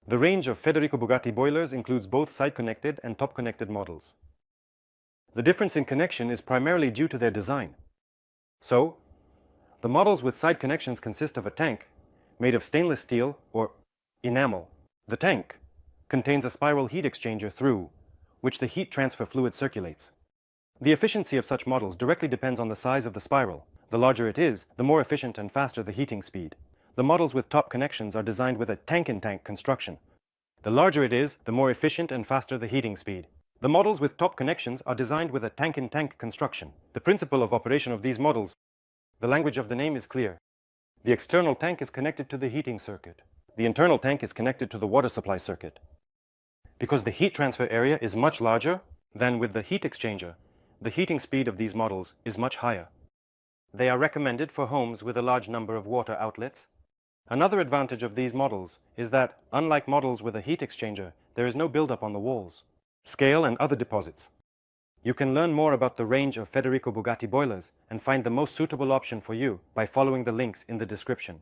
The range of Federica Bugatti boilers includes both side-connected and top-connected models. The difference in connection is primarily due to their design. So, the models with side connections consist of a tank made of stainless steel or enamel. The tank contains a spiral heat exchanger through which the heat transfer fluid circulates. The efficiency of such models directly depends on the size of the spiral. The larger it is, the more efficient and faster the heating speed. The models with top connections are designed with a tank-in-tank construction. The larger it is, the more efficient and faster the heating speed. The models with top connections are designed with a tank-in-tank construction. The principle of operation of these models, the language of the name is clear. The external tank is connected to the heating circuit. The internal tank is connected to the water supply circuit. Because the heat transfer area is much larger than with the heat exchanger, the heating speed of these models is much higher. They are recommended for homes with a large number of water outlets. Another advantage of these models is that, unlike models with a heat exchanger, there is no buildup on the walls, scale and other deposits. You can learn more about the range of Federica Bugatti boilers and find the most suitable option for you by following the links in the description.